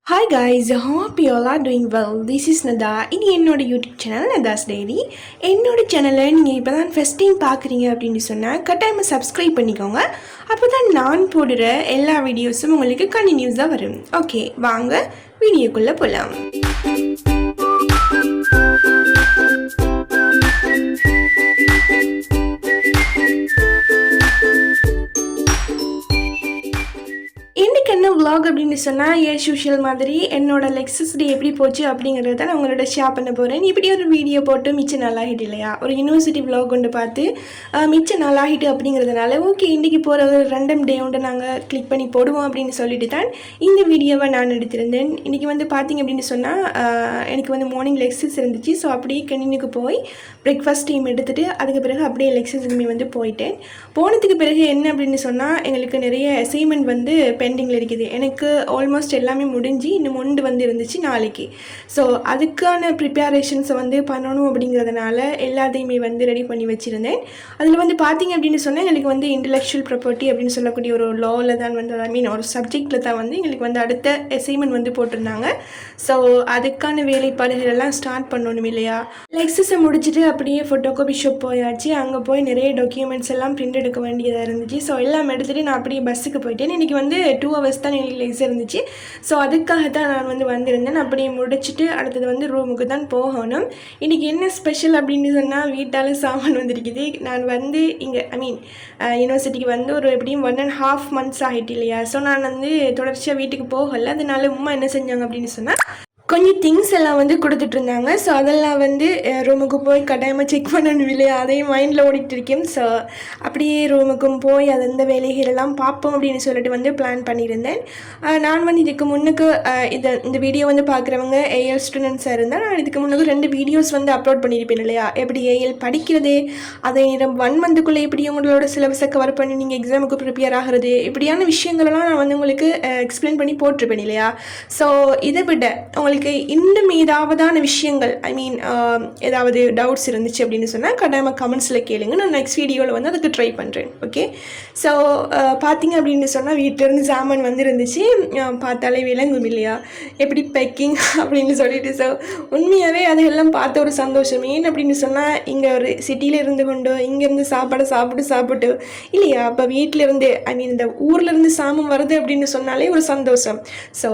Hi guys, I hope you all are doing well. This is Nada. இது என்னோட YouTube channel நதாஸ் diary. என்னோட சேனலை நீங்கள் இப்போ தான் ஃபஸ்ட் டைம் பார்க்குறீங்க அப்படின்னு சொன்னால் கட்டாயமாக சப்ஸ்கிரைப் பண்ணிக்கோங்க. அப்போ தான் நான் போடுற எல்லா வீடியோஸும் உங்களுக்கு கண்டினியூஸாக வரும். ஓகே, வாங்க வீடியோக்குள்ளே போகலாம். இன்றைக்கி என்ன vlog அப்படின்னு சொன்னால் யூஷுவல் மாதிரி என்னோட லெக்சஸ் டே எப்படி போச்சு அப்படிங்கிறத நான் உங்களோட ஷேர் பண்ண போகிறேன். இப்படி ஒரு வீடியோ போட்டு மிச்சம் நாளாகிட்டு இல்லையா, ஒரு யூனிவர்சிட்டி vlog கொண்டு பார்த்து மிச்சம் நாளாகிட்டு அப்படிங்கிறதுனால ஓகே இன்றைக்கி போகிற ஒரு ரெண்டம் டே ஒன்று நாங்கள் கிளிக் பண்ணி போடுவோம் அப்படின்னு சொல்லிட்டு தான் இந்த வீடியோவை நான் எடுத்திருந்தேன். இன்றைக்கி வந்து பார்த்திங்க அப்படின்னு சொன்னால் எனக்கு வந்து மார்னிங் லெக்சஸ் இருந்துச்சு. ஸோ அப்படியே கணினிக்கு போய் பிரேக்ஃபாஸ்ட் டைம் எடுத்துகிட்டு அதுக்கு பிறகு அப்படியே லெக்சஸுக்குமே வந்து போயிட்டேன். போனதுக்கு பிறகு என்ன அப்படின்னு சொன்னால் எங்களுக்கு நிறைய அசைன்மெண்ட் வந்து பெண்டிங்கில் இருக்குது. எனக்கு ஆல்மோஸ்ட் எல்லாமே முடிஞ்சு இன்னும் ஒன்று வந்து இருந்துச்சு நாளைக்கு. ஸோ அதுக்கான ப்ரிப்பேரேஷன்ஸை வந்து பண்ணணும் அப்படிங்கிறதுனால எல்லாத்தையுமே வந்து ரெடி பண்ணி வச்சுருந்தேன். அதில் வந்து பார்த்திங்க அப்படின்னு சொன்னால் எங்களுக்கு வந்து இன்டலெக்சுவல் ப்ராப்பர்ட்டி அப்படின்னு சொல்லக்கூடிய ஒரு லாவில் தான் வந்து ஒரு சப்ஜெக்டில் தான் வந்து எங்களுக்கு வந்து அடுத்த அசைன்மெண்ட் வந்து போட்டிருந்தாங்க. ஸோ அதுக்கான வேலைப்பாடுகள் எல்லாம் ஸ்டார்ட் பண்ணணும் இல்லையா. லெக்சஸை முடிச்சுட்டு அப்படியே ஃபோட்டோகாபி ஷாப் போயாச்சு. அங்கே போய் நிறைய டாக்குமெண்ட்ஸ் எல்லாம் பிரிண்ட் எடுக்க வேண்டியதாக இருந்துச்சு. ஸோ எல்லாம் எடுத்துகிட்டு நான் அப்படியே பஸ்ஸுக்கு போயிட்டேன். இன்றைக்கி வந்து 2 hours தான் எங்களுக்கு லெக்ஸ் இருந்துச்சு. ஸோ அதுக்காக தான் நான் வந்து வந்திருந்தேன். அப்படியே முடிச்சுட்டு அடுத்தது வந்து ரூமுக்கு தான் போகணும். இன்றைக்கி என்ன ஸ்பெஷல் அப்படின்னு சொன்னால் வீட்டால் சாமான் வந்துருக்குது. நான் வந்து இங்கே யூனிவர்சிட்டிக்கு வந்து ஒரு எப்படியும் 1.5 months ஆகிட்டு இல்லையா. ஸோ நான் வந்து தொடர்ச்சியாக வீட்டுக்கு போகலை. அதனால உமா என்ன செஞ்சாங்க அப்படின்னு சொன்னால் கொஞ்சம் திங்ஸ் எல்லாம் வந்து கொடுத்துட்ருந்தாங்க. ஸோ அதெல்லாம் வந்து ரூமுக்கு போய் கட்டாயமாக செக் பண்ணணும் இல்லையா, அதையும் மைண்டில் ஓடிட்டு இருக்கேன். ஸோ அப்படியே ரூமுக்கும் போய் அது அந்த வேலைகளெல்லாம் பார்ப்போம் அப்படின்னு சொல்லிட்டு வந்து பிளான் பண்ணியிருந்தேன். நான் வந்து இதுக்கு முன்னுக்கு இந்த வீடியோ வந்து பார்க்குறவங்க ஏஎல் ஸ்டூடெண்ட்ஸாக இருந்தால் நான் இதுக்கு முன்னுக்கு 2 வீடியோஸ் வந்து அப்லோட் பண்ணியிருப்பேன் இல்லையா. எப்படி ஏஎல் படிக்கிறது, அதே நேரம் 1 month எப்படி உங்களோட சிலபஸை கவர் பண்ணி நீங்கள் எக்ஸாமுக்கு ப்ரிப்பேர் ஆகிறது, இப்படியான விஷயங்களெல்லாம் நான் வந்து உங்களுக்கு எக்ஸ்பிளைன் பண்ணி போட்டிருப்பேன் இல்லையா. ஸோ இதை விட உங்களுக்கு இன்னும் ஏதாவதான விஷயங்கள் ஏதாவது டவுட்ஸ் இருந்துச்சு அப்படின்னு சொன்னால் கட்டாயமாக கமெண்ட்ஸில் கேளுங்க. நான் நெக்ஸ்ட் வீடியோவில் வந்து அதுக்கு ட்ரை பண்ணுறேன். ஓகே, ஸோ பார்த்தீங்க அப்படின்னு சொன்னால் வீட்டிலேருந்து சாமான் வந்து இருந்துச்சு. பார்த்தாலே விளங்கும் இல்லையா எப்படி பேக்கிங் அப்படின்னு சொல்லிட்டு. ஸோ உண்மையாகவே அதெல்லாம் பார்த்த ஒரு சந்தோஷம். ஏன் அப்படின்னு சொன்னால் இங்கே ஒரு சிட்டியில் இருந்து கொண்டு இங்கேருந்து சாப்பிட்டு இல்லையா, அப்போ வீட்டிலேருந்து இந்த ஊர்லேருந்து சாமான் வருது அப்படின்னு சொன்னாலே ஒரு சந்தோஷம். ஸோ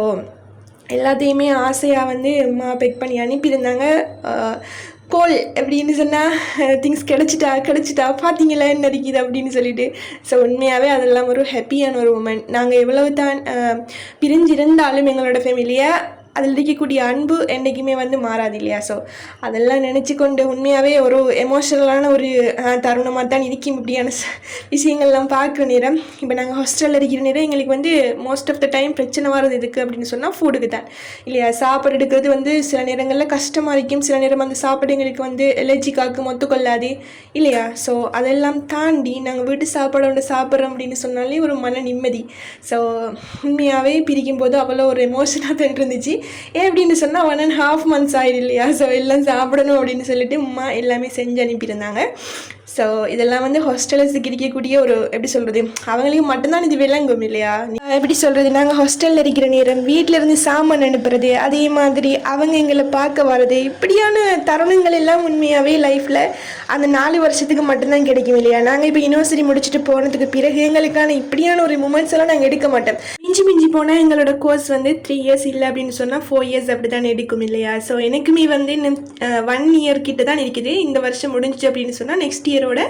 எல்லாத்தையுமே ஆசையாக வந்து அம்மா பெக் பண்ணி அனுப்பியிருந்தாங்க. கோல் அப்படின்னு சொன்னால் திங்ஸ் கிடச்சிட்டா பார்த்தீங்களா என்ன இருக்குது அப்படின்னு சொல்லிட்டு. ஸோ உண்மையாகவே அதெல்லாம் ஒரு ஹாப்பியான ஒரு மூமெண்ட். நாங்கள் எவ்வளவு தான் பிரிஞ்சிருந்தாலும் எங்களோட ஃபேமிலியை அதில் இருக்கக்கூடிய அன்பு என்றைக்குமே வந்து மாறாது இல்லையா. ஸோ அதெல்லாம் நினச்சி கொண்டு உண்மையாகவே ஒரு எமோஷனலான ஒரு தருணமாக தான் இருக்கும் இப்படியான விஷயங்கள்லாம் பார்க்குற நேரம். இப்போ நாங்கள் ஹாஸ்டலில் இருக்கிற நேரம் எங்களுக்கு வந்து மோஸ்ட் ஆஃப் த டைம் பிரச்சனை வர்றது எதுக்கு அப்படின்னு சொன்னால் ஃபுட்டுக்கு தான் இல்லையா. சாப்பாடு எடுக்கிறது வந்து சில நேரங்களில் கஷ்டமாக இருக்கும். சில நேரம் அந்த சாப்பாடு எங்களுக்கு வந்து எலர்ஜி காக்கும், ஒத்துக்கொள்ளாது இல்லையா. ஸோ அதெல்லாம் தாண்டி நாங்கள் வீட்டு சாப்பாடு ஒன்று சாப்பிட்றோம் அப்படின்னு சொன்னாலே ஒரு மன நிம்மதி. ஸோ உண்மையாகவே பிரிக்கும் போது அவ்வளோ ஒரு எமோஷனாக தான் இருந்துச்சு. ஏன் அப்படின்னு சொன்னால் 1.5 months ஆயிடு இல்லையா. ஸோ எல்லாம் சாப்பிடணும் அப்படின்னு சொல்லிட்டு அம்மா எல்லாமே செஞ்சு அனுப்பியிருந்தாங்க. ஸோ இதெல்லாம் வந்து ஹாஸ்டல்ஸுக்கு இருக்கக்கூடிய ஒரு எப்படி சொல்கிறது, அவங்களுக்கு மட்டும்தான் இது விளங்கும் இல்லையா. எப்படி சொல்கிறது, நாங்கள் ஹாஸ்டலில் இருக்கிற நேரம் வீட்டில் இருந்து சாமான் அனுப்புறது, அதே மாதிரி அவங்க எங்களை பார்க்க வர்றது, இப்படியான தருணங்கள் எல்லாம் உண்மையாகவே லைஃப்பில் அந்த 4 வருஷத்துக்கு மட்டும்தான் கிடைக்கும் இல்லையா. நாங்கள் இப்போ யூனிவர்சிட்டி முடிச்சுட்டு போனதுக்கு பிறகு எங்களுக்கான இப்படியான ஒரு மூமெண்ட்ஸ் எல்லாம் நாங்கள் எடுக்க மாட்டோம். மிஞ்சி போனால் எங்களோட கோர்ஸ் வந்து 3 years இல்லை அப்படின்னு சொன்னால் 4 years அப்படி தான் எடுக்கும் இல்லையா. ஸோ எனக்குமே வந்து இன்னும் 1 year கிட்ட தான் இருக்குது. இந்த வருஷம் முடிஞ்சிச்சு அப்படின்னு சொன்னால் நெக்ஸ்ட் இயரோட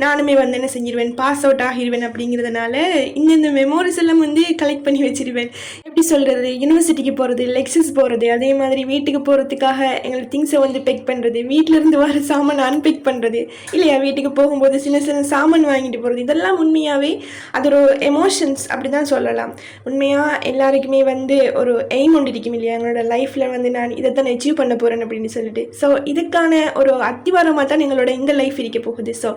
நானுமே வந்து என்ன செஞ்சிருவேன், பாஸ் அவுட் ஆகிடுவேன். அப்படிங்கிறதுனால இந்த மெமோரிஸ் எல்லாம் வந்து கலெக்ட் பண்ணி வச்சிருவேன். எப்படி சொல்கிறது, யூனிவர்சிட்டிக்கு போகிறது, லெக்சர்ஸ் போகிறது, அதே மாதிரி வீட்டுக்கு போகிறதுக்காக எங்களுக்கு திங்ஸை வந்து பெக் பண்ணுறது, வீட்டிலேருந்து வர சாமான் அன்பெக் பண்ணுறது இல்லையா, வீட்டுக்கு போகும்போது சின்ன சாமான் வாங்கிட்டு போகிறது, இதெல்லாம் உண்மையாகவே அது ஒரு எமோஷன்ஸ் அப்படி தான் சொல்லலாம். உண்மையாக எல்லாருக்குமே வந்து ஒரு எய்ம் ஒன்று இருக்கும் இல்லையா, எங்களோட லைஃப்பில் வந்து நான் இதை தான் அச்சீவ் பண்ண போகிறேன் அப்படின்னு சொல்லிட்டு. ஸோ இதுக்கான ஒரு அத்திவாரமாக தான் எங்களோட இந்த லைஃப் இருக்க போகுது. போகுது. ஸோ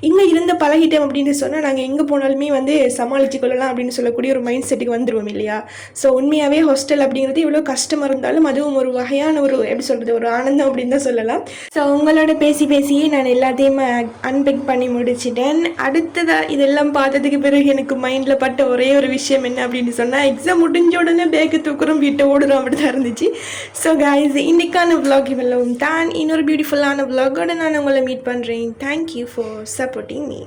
இங்கே இருந்து பழகிட்டோம் அப்படின்னு சொன்னால் நாங்கள் எங்கே போனாலுமே வந்து சமாளித்து கொள்ளலாம் அப்படின்னு சொல்லக்கூடிய ஒரு மைண்ட் செட்டுக்கு வந்துடுவோம் இல்லையா? ஸோ உண்மையாகவே ஹாஸ்டல் அப்படிங்கிறது இவ்வளோ கஷ்டமாக இருந்தாலும் அதுவும் ஒரு வகையான ஒரு எப்படி சொல்கிறது ஒரு ஆனந்தம் அப்படின்னு தான் சொல்லலாம். ஸோ உங்களோட பேசியே நான் எல்லாத்தையும் அன்பெக் பண்ணி முடிச்சிட்டேன். அடுத்ததாக இதெல்லாம் பார்த்ததுக்கு பிறகு எனக்கு மைண்டில் பட்ட ஒரே ஒரு விஷயம் என்ன அப்படின்னு சொன்னால், எக்ஸாம் முடிஞ்ச உடனே பேக்கு தூக்குறோம் வீட்டை ஓடுறோம் அப்படி தான் இருந்துச்சு. ஸோ கைஸ், இன்னைக்கான vlog இவ்வளவும் தான். இன்னொரு பியூட்டிஃபுல்லான vlog-ஓட நான் உங்களை மீட் பண்ணுறேன். Thank you for supporting me.